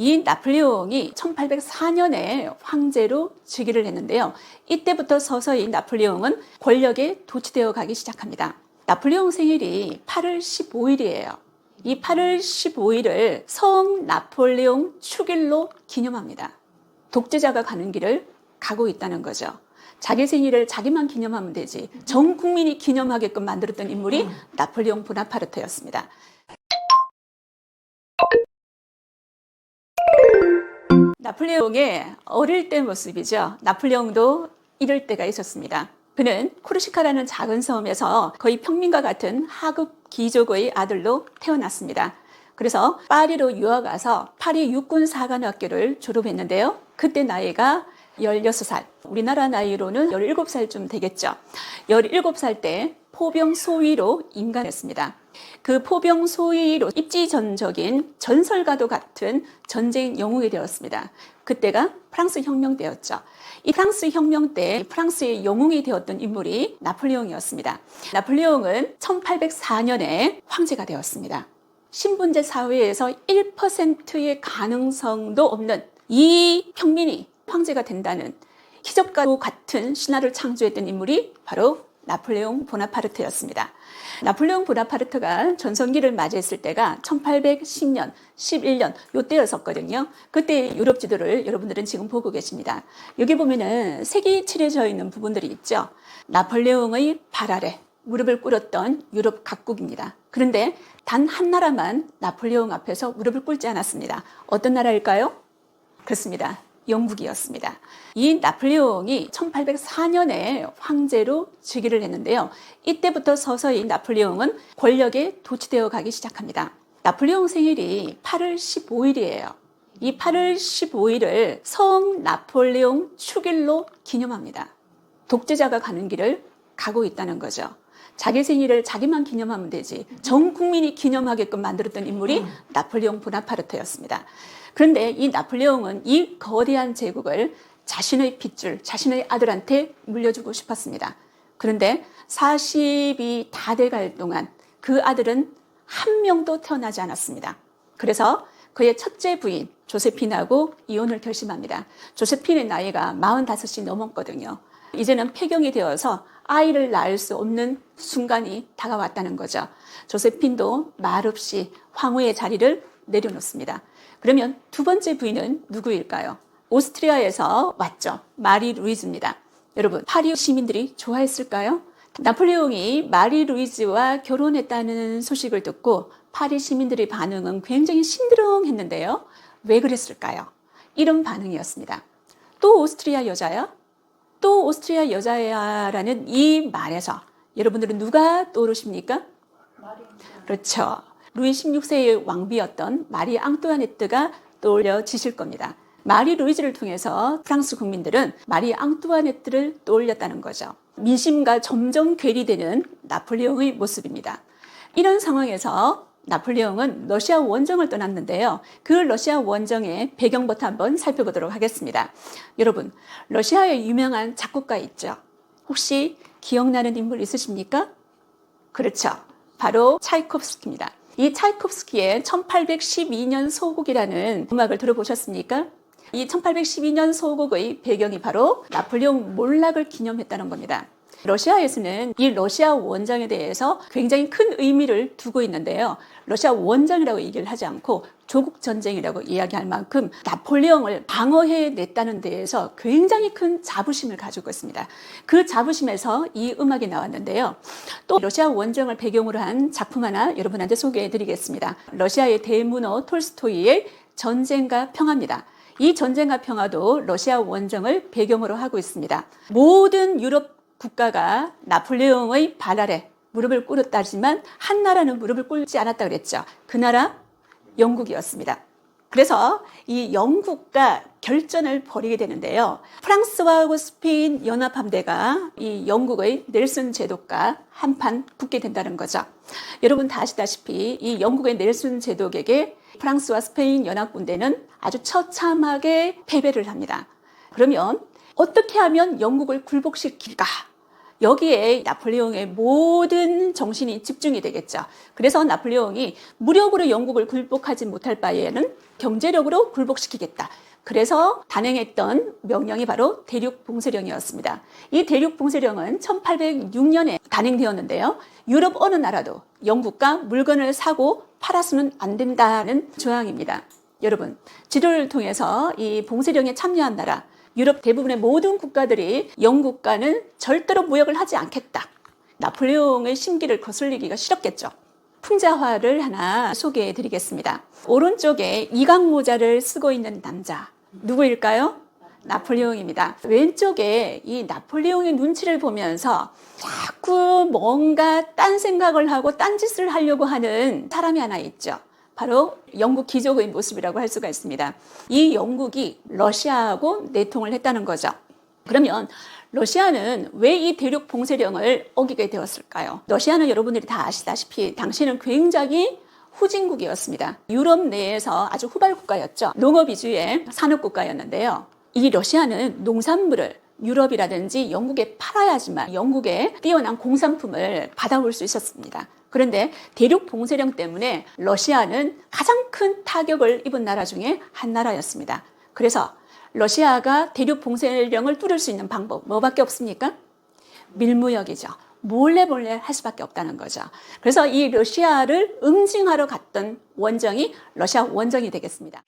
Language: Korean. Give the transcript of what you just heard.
이 나폴레옹이 1804년에 황제로 즉위를 했는데요. 이때부터 서서히 나폴레옹은 권력에 도취되어 가기 시작합니다. 나폴레옹 생일이 8월 15일이에요. 이 8월 15일을 성 나폴레옹 축일로 기념합니다. 독재자가 가는 길을 가고 있다는 거죠. 자기 생일을 자기만 기념하면 되지. 전 국민이 기념하게끔 만들었던 인물이 나폴레옹 보나파르트였습니다. 나폴레옹의 어릴 때 모습이죠. 나폴레옹도 이럴 때가 있었습니다. 그는 코르시카라는 작은 섬에서 거의 평민과 같은 하급 귀족의 아들로 태어났습니다. 그래서 파리로 유학 와서 파리 육군사관학교를 졸업했는데요. 그때 나이가 16살, 우리나라 나이로는 17살쯤 되겠죠. 17살 때 포병 소위로 임관했습니다. 그 포병 소위로 입지전적인 전설과도 같은 전쟁 영웅이 되었습니다. 그때가 프랑스 혁명 때였죠. 이 프랑스 혁명 때 프랑스의 영웅이 되었던 인물이 나폴레옹이었습니다. 나폴레옹은 1804년에 황제가 되었습니다. 신분제 사회에서 1%의 가능성도 없는 이 평민이 황제가 된다는 기적과도 같은 신화를 창조했던 인물이 바로 나폴레옹 보나파르트였습니다. 나폴레옹 보나파르트가 전성기를 맞이했을 때가 1810년, 11년 요때였었거든요. 그때 유럽 지도를 여러분들은 지금 보고 계십니다. 여기 보면은 색이 칠해져 있는 부분들이 있죠. 나폴레옹의 발 아래 무릎을 꿇었던 유럽 각국입니다. 그런데 단 한 나라만 나폴레옹 앞에서 무릎을 꿇지 않았습니다. 어떤 나라일까요? 그렇습니다. 영국이었습니다. 이 나폴레옹이 1804년에 황제로 즉위를 했는데요. 이때부터 서서히 나폴레옹은 권력에 도취되어 가기 시작합니다. 나폴레옹 생일이 8월 15일이에요. 이 8월 15일을 성 나폴레옹 축일로 기념합니다. 독재자가 가는 길을 가고 있다는 거죠. 자기 생일을 자기만 기념하면 되지. 전 국민이 기념하게끔 만들었던 인물이 나폴레옹 보나파르트였습니다. 그런데 이 나폴레옹은 이 거대한 제국을 자신의 핏줄, 자신의 아들한테 물려주고 싶었습니다. 그런데 40이 다 돼갈 동안 그 아들은 한 명도 태어나지 않았습니다. 그래서 그의 첫째 부인 조세핀하고 이혼을 결심합니다. 조세핀의 나이가 45이 넘었거든요. 이제는 폐경이 되어서 아이를 낳을 수 없는 순간이 다가왔다는 거죠. 조세핀도 말없이 황후의 자리를 내려놓습니다. 그러면 두 번째 부인은 누구일까요? 오스트리아에서 왔죠. 마리 루이즈입니다. 여러분, 파리 시민들이 좋아했을까요? 나폴레옹이 마리 루이즈와 결혼했다는 소식을 듣고 파리 시민들의 반응은 굉장히 심드렁했는데요. 왜 그랬을까요? 이런 반응이었습니다. 또 오스트리아 여자야? 또 오스트리아 여자야라는 이 말에서 여러분들은 누가 떠오르십니까? 그렇죠. 루이 16세의 왕비였던 마리 앙뚜아네트가 떠올려지실 겁니다. 마리 루이즈를 통해서 프랑스 국민들은 마리 앙뚜아네트를 떠올렸다는 거죠. 민심과 점점 괴리되는 나폴레옹의 모습입니다. 이런 상황에서 나폴레옹은 러시아 원정을 떠났는데요. 그 러시아 원정의 배경부터 한번 살펴보도록 하겠습니다. 여러분, 러시아의 유명한 작곡가 있죠? 혹시 기억나는 인물 있으십니까? 그렇죠. 바로 차이콥스키입니다. 이 차이콥스키의 1812년 소곡이라는 음악을 들어보셨습니까? 이 1812년 소곡의 배경이 바로 나폴레옹 몰락을 기념했다는 겁니다. 러시아에서는 이 러시아 원정에 대해서 굉장히 큰 의미를 두고 있는데요. 러시아 원정이라고 얘기를 하지 않고 조국 전쟁이라고 이야기할 만큼 나폴레옹을 방어해냈다는 데에서 굉장히 큰 자부심을 가지고 있습니다. 그 자부심에서 이 음악이 나왔는데요. 또 러시아 원정을 배경으로 한 작품 하나 여러분한테 소개해드리겠습니다. 러시아의 대문호 톨스토이의 전쟁과 평화입니다. 이 전쟁과 평화도 러시아 원정을 배경으로 하고 있습니다. 모든 유럽 국가가 나폴레옹의 발 아래 무릎을 꿇었다지만 한 나라는 무릎을 꿇지 않았다 그랬죠. 그 나라 영국이었습니다. 그래서 이 영국과 결전을 벌이게 되는데요. 프랑스와 스페인 연합함대가 이 영국의 넬슨 제독과 한판 붙게 된다는 거죠. 여러분 다 아시다시피 이 영국의 넬슨 제독에게 프랑스와 스페인 연합군대는 아주 처참하게 패배를 합니다. 그러면 어떻게 하면 영국을 굴복시킬까? 여기에 나폴레옹의 모든 정신이 집중이 되겠죠. 그래서 나폴레옹이 무력으로 영국을 굴복하지 못할 바에는 경제력으로 굴복시키겠다. 그래서 단행했던 명령이 바로 대륙봉쇄령이었습니다. 이 대륙봉쇄령은 1806년에 단행되었는데요. 유럽 어느 나라도 영국과 물건을 사고 팔아서는 안 된다는 조항입니다. 여러분, 지도를 통해서 이 봉쇄령에 참여한 나라, 유럽 대부분의 모든 국가들이 영국과는 절대로 무역을 하지 않겠다. 나폴레옹의 심기를 거슬리기가 싫었겠죠. 풍자화를 하나 소개해 드리겠습니다. 오른쪽에 이강모자를 쓰고 있는 남자, 누구일까요? 나폴레옹입니다. 왼쪽에 이 나폴레옹의 눈치를 보면서 자꾸 뭔가 딴 생각을 하고 딴짓을 하려고 하는 사람이 하나 있죠. 바로 영국 귀족의 모습이라고 할 수가 있습니다. 이 영국이 러시아하고 내통을 했다는 거죠. 그러면 러시아는 왜 이 대륙 봉쇄령을 어기게 되었을까요? 러시아는 여러분들이 다 아시다시피 당시에는 굉장히 후진국이었습니다. 유럽 내에서 아주 후발국가였죠. 농업 위주의 산업국가였는데요. 이 러시아는 농산물을 유럽이라든지 영국에 팔아야지만 영국의 뛰어난 공산품을 받아올 수 있었습니다. 그런데 대륙 봉쇄령 때문에 러시아는 가장 큰 타격을 입은 나라 중에 한 나라였습니다. 그래서 러시아가 대륙 봉쇄령을 뚫을 수 있는 방법 뭐밖에 없습니까? 밀무역이죠. 몰래 할 수밖에 없다는 거죠. 그래서 이 러시아를 응징하러 갔던 원정이 러시아 원정이 되겠습니다.